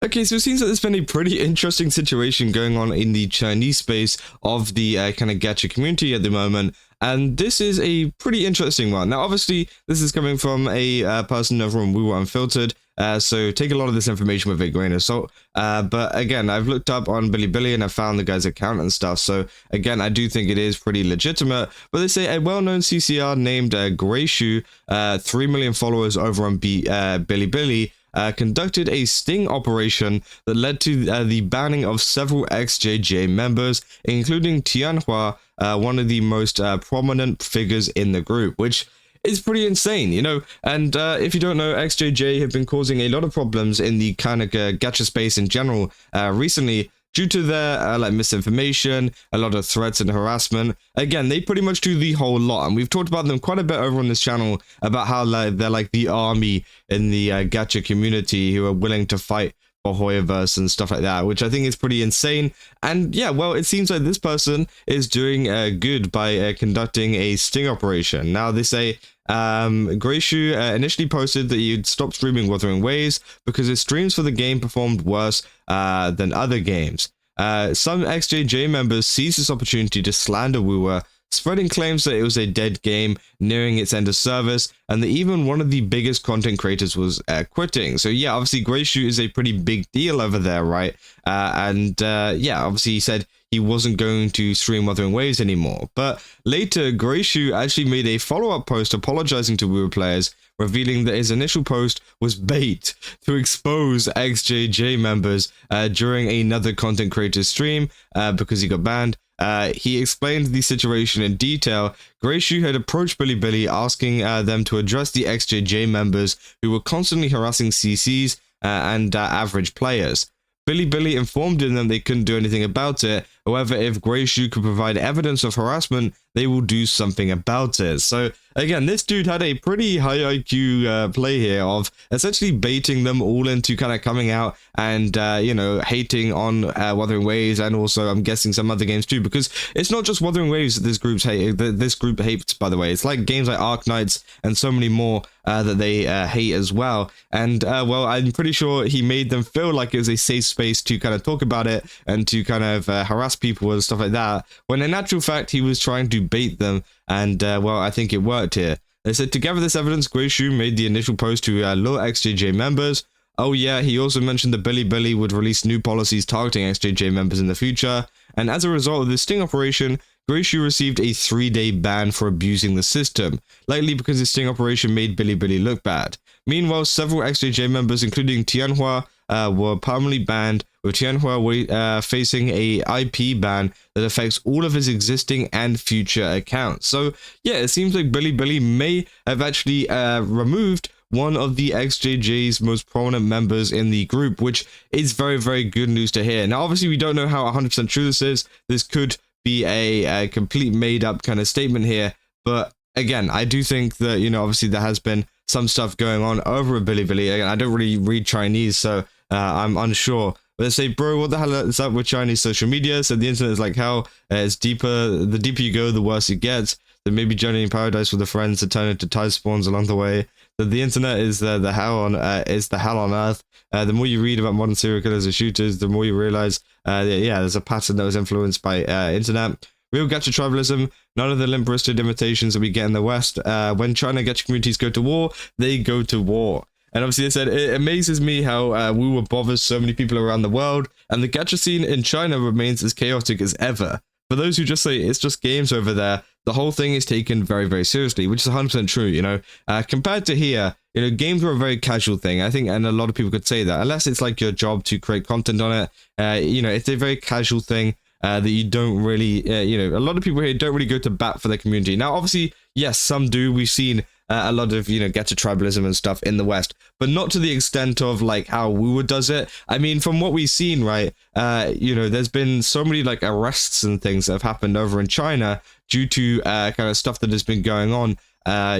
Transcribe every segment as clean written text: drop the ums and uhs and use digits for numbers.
Okay, so it seems that there's been a pretty interesting situation going on in the Chinese space of the kind of gacha community at the moment, and this is a pretty interesting one. Now, obviously, this is coming from a person over on wuwa Unfiltered, so take a lot of this information with a grain of salt. But again, I've looked up on BiliBili and I found the guy's account and stuff, so again, I do think it is pretty legitimate. But they say a well-known CCR named Grayshoe, 3 million followers over on BiliBili, conducted a sting operation that led to the banning of several XJJ members, including Tianhua, one of the most prominent figures in the group, which is pretty insane, you know. And if you don't know, XJJ have been causing a lot of problems in the kind of gacha space in general recently, due to their like misinformation, a lot of threats and harassment. Again, they pretty much do the whole lot, and we've talked about them quite a bit over on this channel about how they're like the army in the gacha community who are willing to fight for Hoyoverse and stuff like that, which I think is pretty insane. And yeah, well, it seems like this person is doing good by conducting a sting operation. Now, they say Grayshoe initially posted that he'd stopped streaming Wuthering Waves because his streams for the game performed worse than other games. Some XJJ members seized this opportunity to slander wuwa, spreading claims that it was a dead game nearing its end of service, and that even one of the biggest content creators was quitting. So yeah, obviously Grayshoe is a pretty big deal over there, right? Yeah, obviously he said he wasn't going to stream Wuthering Waves anymore. But later, Grayshoe actually made a follow-up post apologizing to wuwa players, revealing that his initial post was bait to expose XJJ members during another content creator's stream because he got banned. He explained the situation in detail. Grayshoe had approached BiliBili asking them to address the XJJ members who were constantly harassing CCs and average players. BiliBili informed him that they couldn't do anything about it. However, if Grayshoe could provide evidence of harassment, they will do something about it. So again, this dude had a pretty high IQ play here of essentially baiting them all into kind of coming out and, you know, hating on Wuthering Waves, and also I'm guessing some other games too, because it's not just Wuthering Waves that this group hates, by the way. It's like games like Arknights and so many more that they hate as well. And well, I'm pretty sure he made them feel like it was a safe space to kind of talk about it and to kind of harass people and stuff like that, when in actual fact he was trying to bait them. And well, I think it worked here. They said, to gather this evidence, Grayshoe made the initial post to lure XJJ members. Oh yeah, he also mentioned that BiliBili would release new policies targeting XJJ members in the future, and as a result of this sting operation, Grayshoe received a 3-day ban for abusing the system, likely because his sting operation made BiliBili look bad. Meanwhile, several XJJ members, including Tianhua, were permanently banned, with Tianhua facing a IP ban that affects all of his existing and future accounts. So yeah, it seems like BiliBili may have actually removed one of the XJJ's most prominent members in the group, which is very, very good news to hear. Now, obviously, we don't know how 100% true this is. This could be a complete made-up kind of statement here, but again, I do think that, you know, obviously there has been some stuff going on over at BiliBili. Again, I don't really read Chinese, so I'm unsure. But they say, bro, what the hell is up with Chinese social media? So the internet is like hell. It's deeper. The deeper you go, the worse it gets. There may be journey in paradise with the friends that turn into tide spawns along the way. That the internet is the hell on earth. The more you read about modern serial killers and shooters, the more you realize, yeah, there's a pattern that was influenced by internet. Real gacha tribalism, none of the limp-wristed imitations that we get in the West. When China gacha communities go to war, they go to war. And obviously they said, it amazes me how wuwa bothers so many people around the world, and the gacha scene in China remains as chaotic as ever. For those who just say it's just games over there, the whole thing is taken very, very seriously, which is 100% true, you know. Compared to here, you know, games are a very casual thing, I think, and a lot of people could say that, unless it's like your job to create content on it. You know, it's a very casual thing that you don't really, you know, a lot of people here don't really go to bat for their community. Now, obviously, yes, some do. We've seen a lot of, you know, gacha tribalism and stuff in the West, but not to the extent of like how wuwa does it. I mean, from what we've seen, right, you know, there's been so many like arrests and things that have happened over in China due to kind of stuff that has been going on,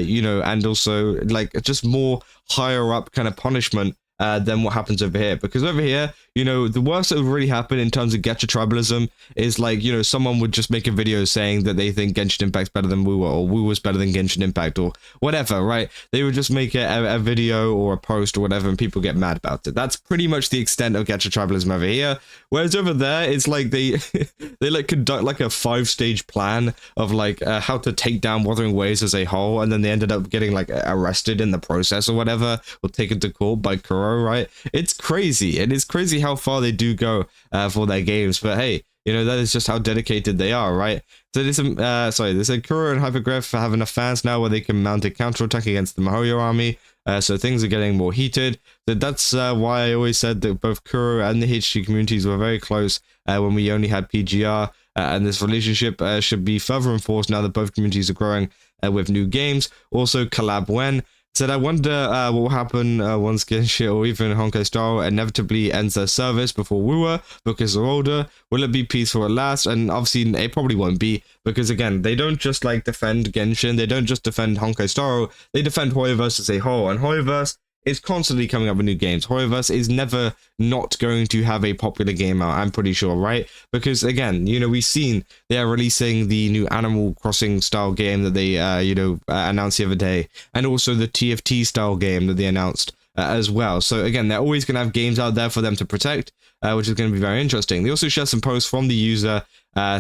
you know, and also like just more higher up kind of punishment than what happens over here. Because over here, you know, the worst that would really happen in terms of gacha tribalism is like, you know, someone would just make a video saying that they think Genshin Impact's better than wuwa, or wuwa's better than Genshin Impact, or whatever, right? They would just make a video or a post or whatever, and people get mad about it. That's pretty much the extent of gacha tribalism over here. Whereas over there, it's like they they like conduct like a 5-stage plan of like how to take down Wuthering Waves as a whole, and then they ended up getting like arrested in the process or whatever, or taken to court by Kuro, right? It's crazy, and it's crazy how far they do go for their games. But hey, you know, that is just how dedicated they are, right? So there's some, there's a Kuro and Hypergraph have enough fans now where they can mount a counterattack against the Mihoyo army. So things are getting more heated. So that's why I always said that both Kuro and the HG communities were very close when we only had PGR. And this relationship should be further enforced now that both communities are growing with new games. Also, Collab When said, I wonder what will happen once Genshin or even Honkai Star inevitably ends their service before wuwa because they're older. Will it be peaceful at last? And obviously it probably won't be, because again, they don't just like defend Genshin, they don't just defend Honkai Star, they defend Hoyoverse as a whole, and Hoyoverse is constantly coming up with new games. Hoyoverse is never not going to have a popular game out, I'm pretty sure, right? Because again, you know, we've seen they are releasing the new Animal Crossing style game that they, announced the other day, and also the TFT style game that they announced as well. So again, they're always going to have games out there for them to protect, which is going to be very interesting. They also share some posts from the user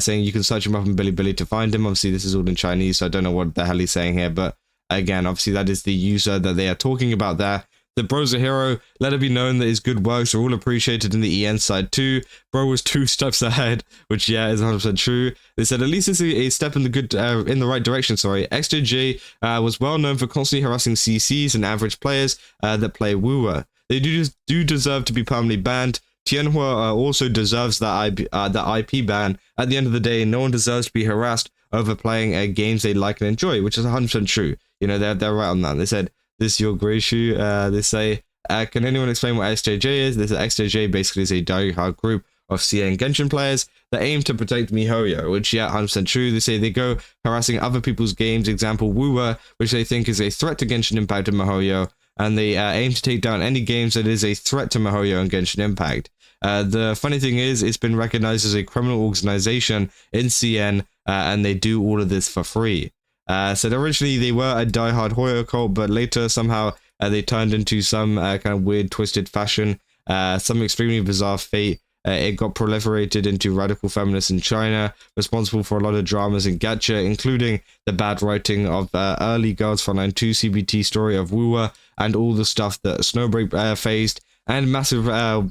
saying you can search him up on BiliBili to find him. Obviously, this is all in Chinese, so I don't know what the hell he's saying here, but again, obviously that is the user that they are talking about there. The bro's a hero. Let it be known that his good works are all appreciated in the EN side too. Bro was 2 steps ahead, which yeah is 100% true. They said at least it's a step in the right direction. Sorry, XJJ was well known for constantly harassing CCs and average players that play wuwa. They do deserve to be permanently banned. Tianhua also deserves that IP ban. At the end of the day, no one deserves to be harassed over playing games they like and enjoy, which is 100% true. You know, they're right on that. They said, this is your grey shoe. They say, can anyone explain what XJJ is? This XJJ basically is a die-hard group of CN Genshin players that aim to protect Mihoyo, which, yeah, 100% true. They say they go harassing other people's games, example wuwa, which they think is a threat to Genshin Impact and Mihoyo, and they aim to take down any games that is a threat to Mihoyo and Genshin Impact. The funny thing is, it's been recognized as a criminal organization in CN, and they do all of this for free. So originally they were a die-hard Hoyo cult, but later somehow they turned into some kind of weird, twisted fashion, some extremely bizarre fate. It got proliferated into radical feminists in China, responsible for a lot of dramas in gacha, including the bad writing of early Girls Frontline 2 CBT story of wuwa, and all the stuff that Snowbreak faced, and massive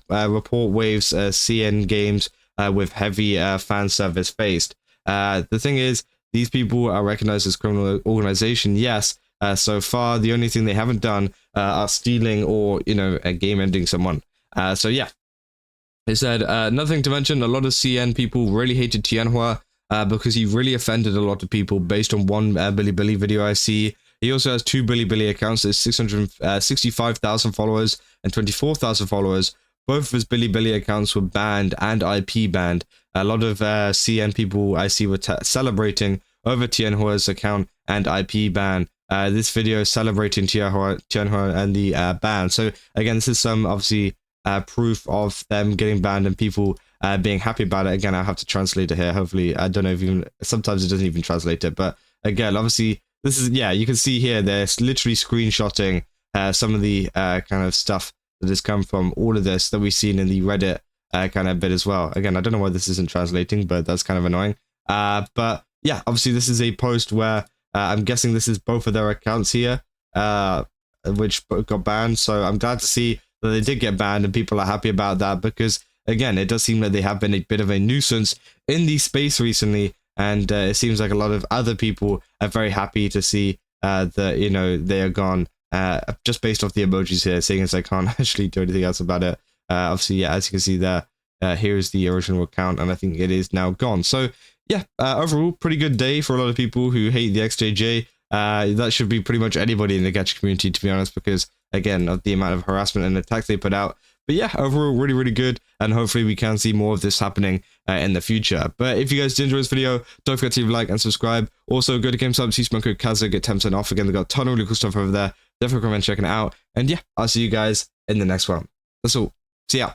report waves CN games with heavy fan service faced. The thing is, these people are recognized as criminal organization, yes. So far, the only thing they haven't done are stealing or, you know, game ending someone. So yeah, they said nothing to mention. A lot of CN people really hated Tianhua because he really offended a lot of people based on one BiliBili video I see. He also has 2 BiliBili accounts. There's 665,000 followers and 24,000 followers. Both of his BiliBili accounts were banned and IP banned. A lot of CN people I see were celebrating over Tianhua's account and IP ban. This video is celebrating Tianhua and the ban. So again, this is some obviously proof of them getting banned and people being happy about it. Again, I have to translate it here. Hopefully, I don't know if even sometimes it doesn't even translate it. But again, obviously, this is, yeah, you can see here they're literally screenshotting some of the kind of stuff that has come from all of this that we've seen in the Reddit kind of bit as well. Again, I don't know why this isn't translating, but that's kind of annoying. But yeah, obviously this is a post where I'm guessing this is both of their accounts here, which got banned. So I'm glad to see that they did get banned and people are happy about that, because again, it does seem like they have been a bit of a nuisance in the space recently. And it seems like a lot of other people are very happy to see that, you know, they are gone. Just based off the emojis here, seeing as I can't actually do anything else about it. Obviously, yeah, as you can see there, here's the original account, and I think it is now gone. So, yeah, overall, pretty good day for a lot of people who hate the XJJ. That should be pretty much anybody in the gacha community, to be honest, because, again, of the amount of harassment and attacks they put out. But yeah, overall, really, really good, and hopefully we can see more of this happening in the future. But if you guys did enjoy this video, don't forget to leave a like and subscribe. Also, go to GameStop, use my code Kaza, get 10% off. Again, they've got a ton of really cool stuff over there. Definitely recommend checking it out. And yeah, I'll see you guys in the next one. That's all. See ya.